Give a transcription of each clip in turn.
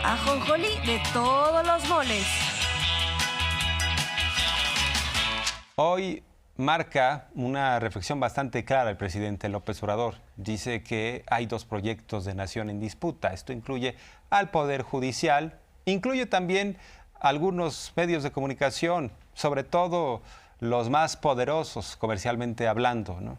ajonjolí de todos los moles. Hoy marca una reflexión bastante clara el presidente López Obrador. Dice que hay dos proyectos de nación en disputa. Esto incluye al Poder Judicial, incluye también algunos medios de comunicación, sobre todo los más poderosos comercialmente hablando, ¿no?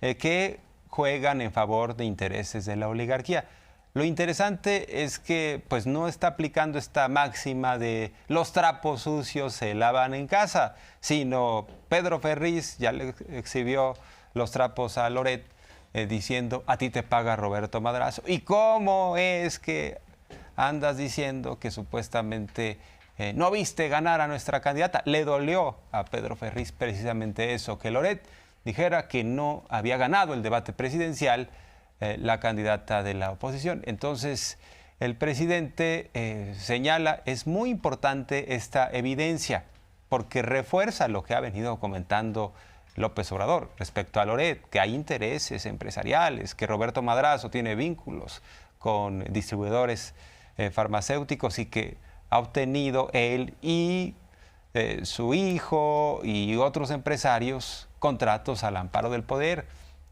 Que juegan en favor de intereses de la oligarquía. Lo interesante es que pues, no está aplicando esta máxima de los trapos sucios se lavan en casa, sino Pedro Ferriz ya le exhibió los trapos a Loret diciendo a ti te paga Roberto Madrazo. ¿Y cómo es que andas diciendo que supuestamente no viste ganar a nuestra candidata? Le dolió a Pedro Ferriz precisamente eso, que Loret dijera que no había ganado el debate presidencial la candidata de la oposición. Entonces, el presidente señala, es muy importante esta evidencia, porque refuerza lo que ha venido comentando López Obrador respecto a Loret, que hay intereses empresariales, que Roberto Madrazo tiene vínculos con distribuidores farmacéuticos y que ha obtenido él y su hijo y otros empresarios contratos al amparo del poder.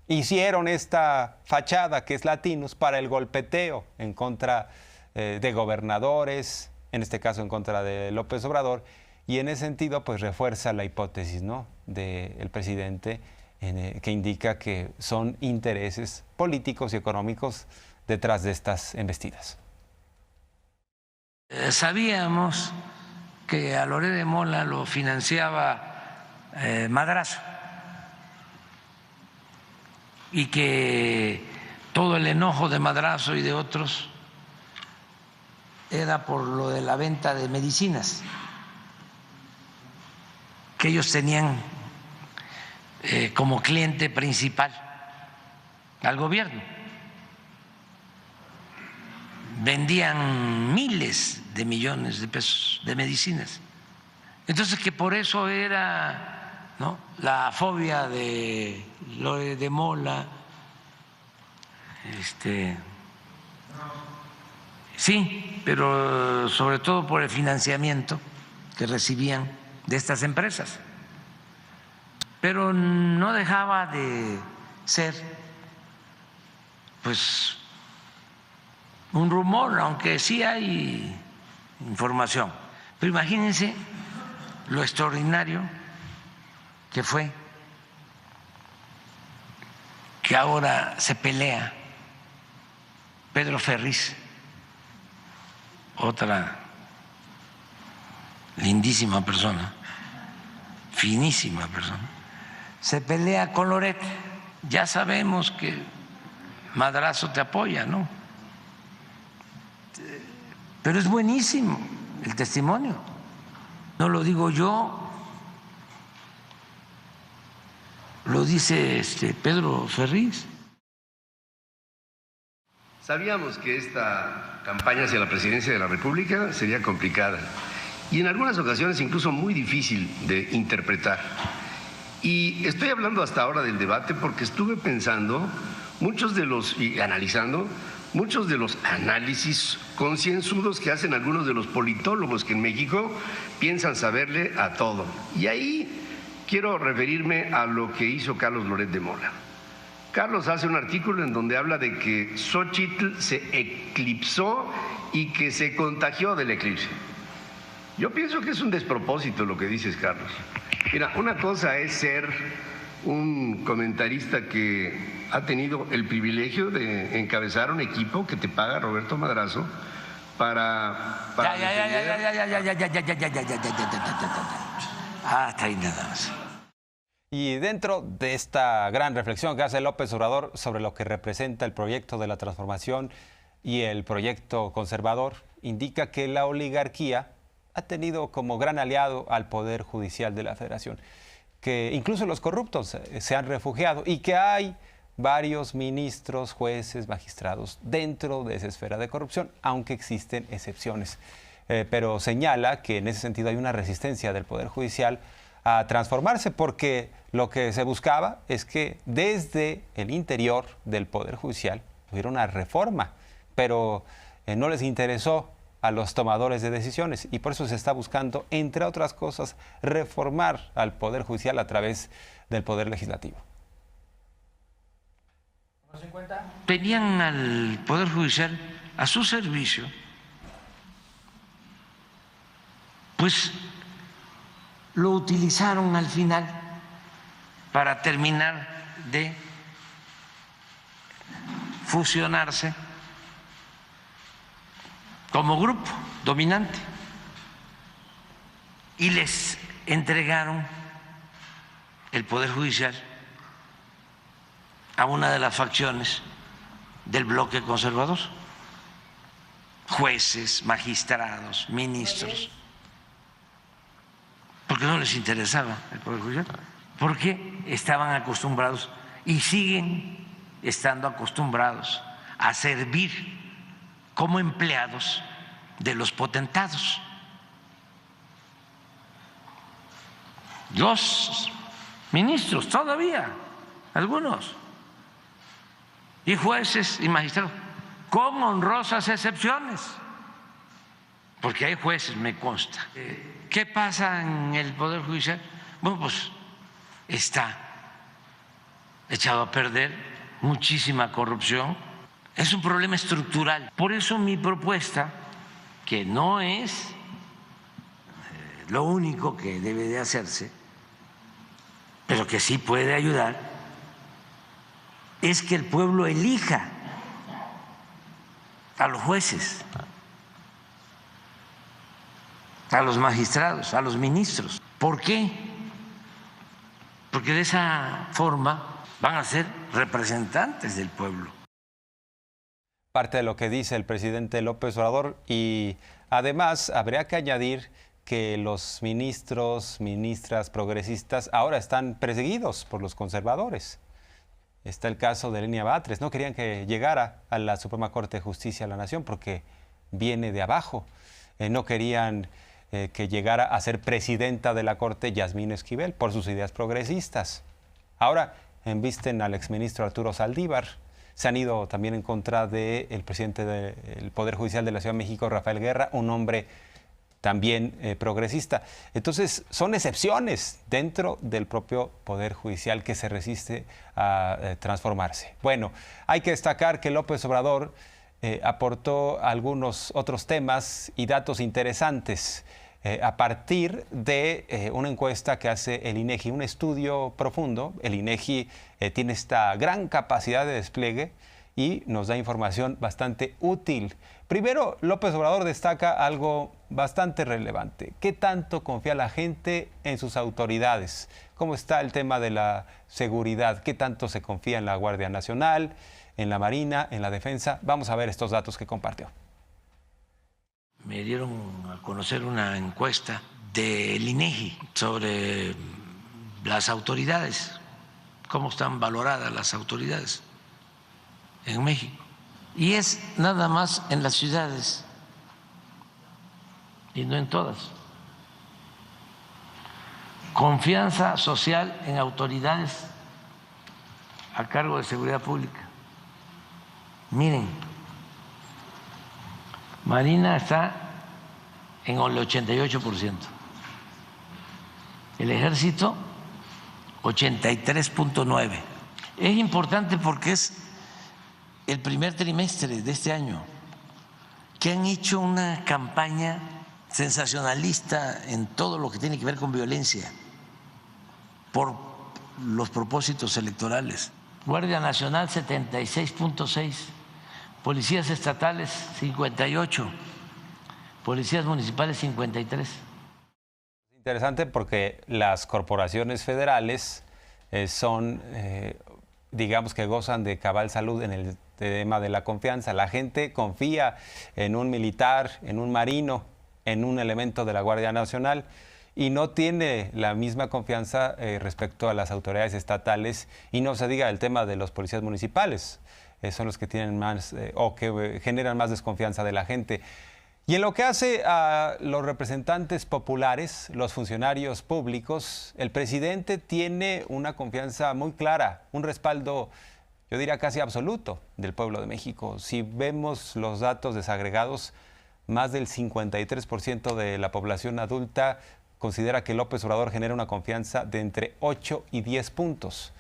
Hicieron esta fachada que es Latinos para el golpeteo en contra de gobernadores, en este caso en contra de López Obrador, y en ese sentido pues refuerza la hipótesis, ¿no?, del presidente que indica que son intereses políticos y económicos detrás de estas embestidas. Sabíamos que a Loret de Mola lo financiaba Madrazo, y que todo el enojo de Madrazo y de otros era por lo de la venta de medicinas, que ellos tenían como cliente principal al gobierno. Vendían miles de millones de pesos de medicinas. Entonces, que por eso era, ¿no?, la fobia de Loret de Mola, sí, pero sobre todo por el financiamiento que recibían de estas empresas. Pero no dejaba de ser, pues, un rumor, aunque sí hay información. Pero imagínense lo extraordinario que fue que ahora se pelea Pedro Ferriz, otra lindísima persona, finísima persona, se pelea con Loret. Ya sabemos que Madrazo te apoya, ¿no? Pero es buenísimo el testimonio. No lo digo yo, lo dice Pedro Ferriz. Sabíamos que esta campaña hacia la presidencia de la República sería complicada y en algunas ocasiones incluso muy difícil de interpretar. Y estoy hablando hasta ahora del debate porque estuve pensando y analizando muchos de los análisis concienzudos que hacen algunos de los politólogos que en México piensan saberle a todo. Y ahí quiero referirme a lo que hizo Carlos Loret de Mola. Carlos hace un artículo en donde habla de que Xóchitl se eclipsó y que se contagió del eclipse. Yo pienso que es un despropósito lo que dices, Carlos. Mira, una cosa es ser un comentarista que ha tenido el privilegio de encabezar un equipo que te paga Roberto Madrazo para Hasta ahí nada más. Y dentro de esta gran reflexión que hace López Obrador sobre lo que representa el proyecto de la transformación y el proyecto conservador, indica que la oligarquía ha tenido como gran aliado al Poder Judicial de la Federación, que incluso los corruptos se han refugiado y que hay varios ministros, jueces, magistrados dentro de esa esfera de corrupción, aunque existen excepciones. Pero señala que en ese sentido hay una resistencia del Poder Judicial a transformarse, porque lo que se buscaba es que desde el interior del Poder Judicial hubiera una reforma, pero no les interesó a los tomadores de decisiones y por eso se está buscando, entre otras cosas, reformar al Poder Judicial a través del Poder Legislativo. Tenían al Poder Judicial a su servicio, pues lo utilizaron al final para terminar de fusionarse como grupo dominante y les entregaron el Poder Judicial a una de las facciones del bloque conservador, jueces, magistrados, ministros, porque no les interesaba el Poder Judicial, porque estaban acostumbrados y siguen estando acostumbrados a servir como empleados de los potentados. Los ministros todavía, algunos, y jueces y magistrados, con honrosas excepciones, porque hay jueces, me consta. ¿Qué pasa en el Poder Judicial? Bueno, pues está echado a perder, muchísima corrupción, es un problema estructural. Por eso mi propuesta, que no es lo único que debe de hacerse, pero que sí puede ayudar, es que el pueblo elija a los jueces, a los magistrados, a los ministros. ¿Por qué? Porque de esa forma van a ser representantes del pueblo. Parte de lo que dice el presidente López Obrador, y además habría que añadir que los ministros, ministras progresistas ahora están perseguidos por los conservadores. Está el caso de Lenia Batres, no querían que llegara a la Suprema Corte de Justicia de la Nación porque viene de abajo. No querían que llegara a ser presidenta de la Corte Yasmín Esquivel por sus ideas progresistas. Ahora embisten al exministro Arturo Saldívar. Se han ido también en contra del presidente del Poder Judicial de la Ciudad de México, Rafael Guerra, un hombre también progresista. Entonces, son excepciones dentro del propio Poder Judicial que se resiste a transformarse. Bueno, hay que destacar que López Obrador aportó algunos otros temas y datos interesantes a partir de una encuesta que hace el INEGI, un estudio profundo. El INEGI tiene esta gran capacidad de despliegue y nos da información bastante útil. Primero, López Obrador destaca algo bastante relevante. ¿Qué tanto confía la gente en sus autoridades? ¿Cómo está el tema de la seguridad? ¿Qué tanto se confía en la Guardia Nacional, en la Marina, en la Defensa? Vamos a ver estos datos que compartió. Me dieron a conocer una encuesta del INEGI sobre las autoridades, cómo están valoradas las autoridades en México. Y es nada más en las ciudades y no en todas. Confianza social en autoridades a cargo de seguridad pública. Miren, Marina está en el 88%, el Ejército 83.9%. Es importante porque es el primer trimestre de este año que han hecho una campaña sensacionalista en todo lo que tiene que ver con violencia por los propósitos electorales. Guardia Nacional 76.6%, policías estatales 58%, policías municipales 53%. Interesante porque las corporaciones federales son, digamos que gozan de cabal salud en el tema de la confianza. La gente confía en un militar, en un marino, en un elemento de la Guardia Nacional y no tiene la misma confianza respecto a las autoridades estatales, y no se diga el tema de los policías municipales. Son los que tienen más o que generan más desconfianza de la gente. Y en lo que hace a los representantes populares, los funcionarios públicos, el presidente tiene una confianza muy clara, un respaldo, yo diría casi absoluto, del pueblo de México. Si vemos los datos desagregados, más del 53% de la población adulta considera que López Obrador genera una confianza de entre 8 y 10 puntos.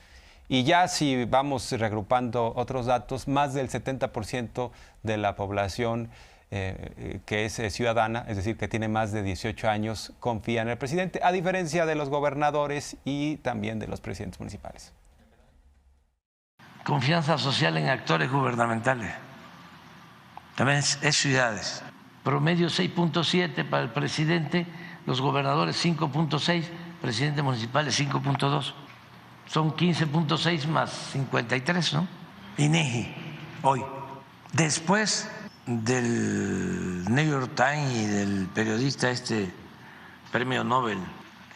Y ya si vamos reagrupando otros datos, más del 70% de la población que es ciudadana, es decir, que tiene más de 18 años, confía en el presidente, a diferencia de los gobernadores y también de los presidentes municipales. Confianza social en actores gubernamentales. También es ciudades. Promedio 6.7 para el presidente, los gobernadores 5.6, presidentes municipales 5.2. Son 15.6 más 53, ¿no? INEGI, hoy. Después del New York Times y del periodista premio Nobel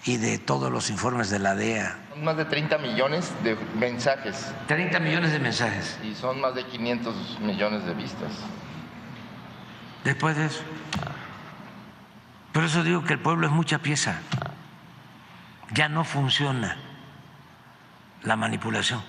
y de todos los informes de la DEA. Son más de 30 millones de mensajes. 30 millones de mensajes. Y son más de 500 millones de vistas. Después de eso. Por eso digo que el pueblo es mucha pieza. Ya no funciona la manipulación.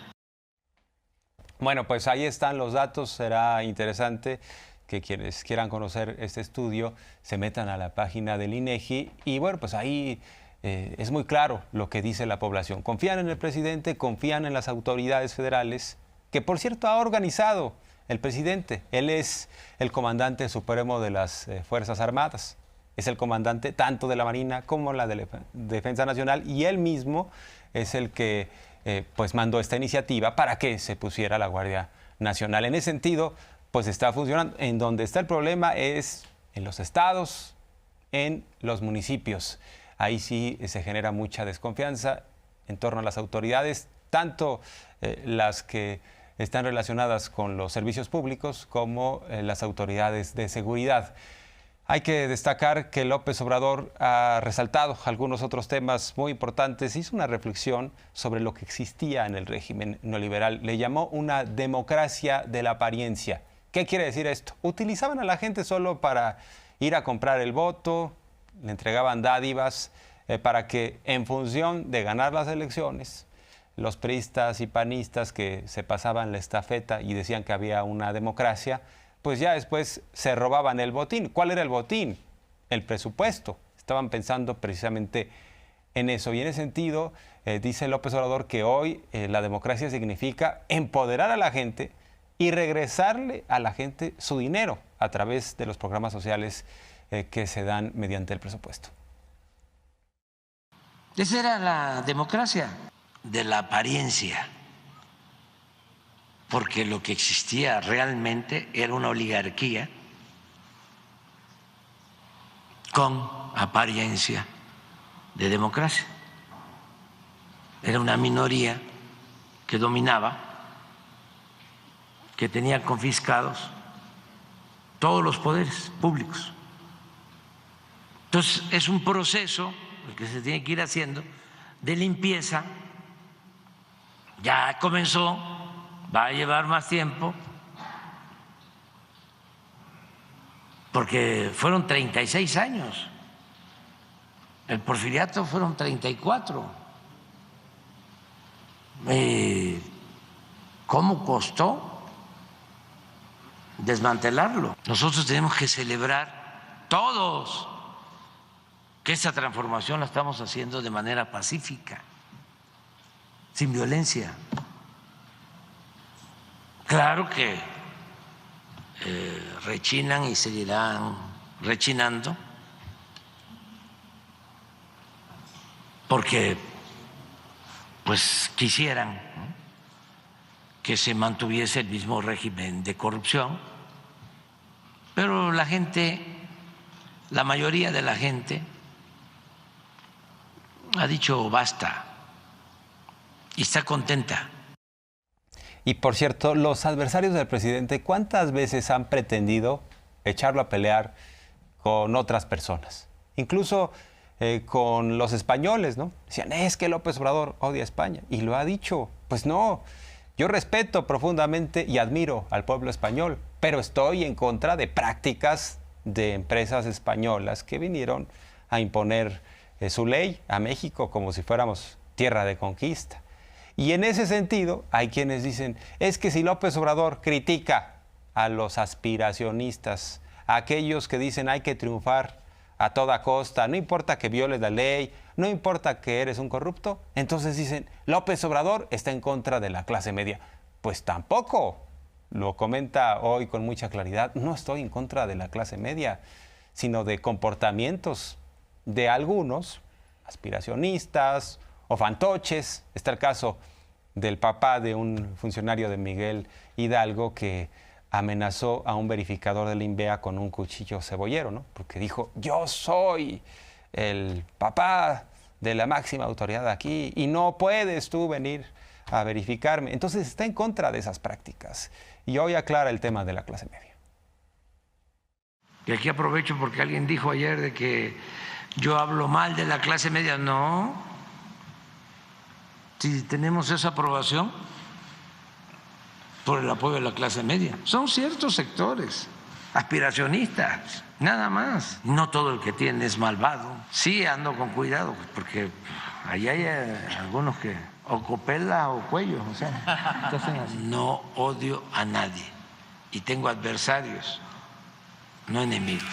Bueno, pues ahí están los datos. Será interesante que quienes quieran conocer este estudio se metan a la página del INEGI y bueno, pues ahí es muy claro lo que dice la población. Confían en el presidente, confían en las autoridades federales, que por cierto ha organizado el presidente. Él es el comandante supremo de las Fuerzas Armadas. Es el comandante tanto de la Marina como la de la Defensa Nacional y él mismo es el que pues mandó esta iniciativa para que se pusiera la Guardia Nacional. En ese sentido, pues está funcionando. En donde está el problema es en los estados, en los municipios. Ahí sí se genera mucha desconfianza en torno a las autoridades, tanto las que están relacionadas con los servicios públicos como las autoridades de seguridad. Hay que destacar que López Obrador ha resaltado algunos otros temas muy importantes. Hizo una reflexión sobre lo que existía en el régimen neoliberal. Le llamó una democracia de la apariencia. ¿Qué quiere decir esto? Utilizaban a la gente solo para ir a comprar el voto, le entregaban dádivas para que en función de ganar las elecciones, los priistas y panistas que se pasaban la estafeta y decían que había una democracia, pues ya después se robaban el botín. ¿Cuál era el botín? El presupuesto. Estaban pensando precisamente en eso. Y en ese sentido, dice López Obrador que hoy la democracia significa empoderar a la gente y regresarle a la gente su dinero a través de los programas sociales que se dan mediante el presupuesto. Esa era la democracia de la apariencia, porque lo que existía realmente era una oligarquía con apariencia de democracia. Era una minoría que dominaba, que tenía confiscados todos los poderes públicos. Entonces es un proceso el que se tiene que ir haciendo de limpieza. Ya comenzó, va a llevar más tiempo, porque fueron 36 años. El porfiriato fueron 34. ¿Cómo costó desmantelarlo? Nosotros tenemos que celebrar todos que esta transformación la estamos haciendo de manera pacífica, sin violencia. Claro que rechinan y seguirán rechinando, porque pues quisieran, ¿no?, que se mantuviese el mismo régimen de corrupción, pero la gente, la mayoría de la gente ha dicho basta y está contenta. Y por cierto, los adversarios del presidente, ¿cuántas veces han pretendido echarlo a pelear con otras personas? Incluso con los españoles, ¿no? Decían, es que López Obrador odia a España. Y lo ha dicho. Pues no, yo respeto profundamente y admiro al pueblo español, pero estoy en contra de prácticas de empresas españolas que vinieron a imponer su ley a México como si fuéramos tierra de conquista. Y en ese sentido, hay quienes dicen, es que si López Obrador critica a los aspiracionistas, a aquellos que dicen hay que triunfar a toda costa, no importa que violes la ley, no importa que eres un corrupto, entonces dicen López Obrador está en contra de la clase media. Pues tampoco, lo comenta hoy con mucha claridad, no estoy en contra de la clase media, sino de comportamientos de algunos aspiracionistas o fantoches. Está el caso del papá de un funcionario de Miguel Hidalgo que amenazó a un verificador del INVEA con un cuchillo cebollero, ¿no? Porque dijo, yo soy el papá de la máxima autoridad aquí y no puedes tú venir a verificarme. Entonces está en contra de esas prácticas. Y hoy aclara el tema de la clase media. Y aquí aprovecho porque alguien dijo ayer de que yo hablo mal de la clase media. No. Si tenemos esa aprobación por el apoyo de la clase media. Son ciertos sectores aspiracionistas, nada más. No todo el que tiene es malvado. Sí ando con cuidado, porque ahí hay algunos que o copela o cuello, o sea, no odio a nadie y tengo adversarios, no enemigos.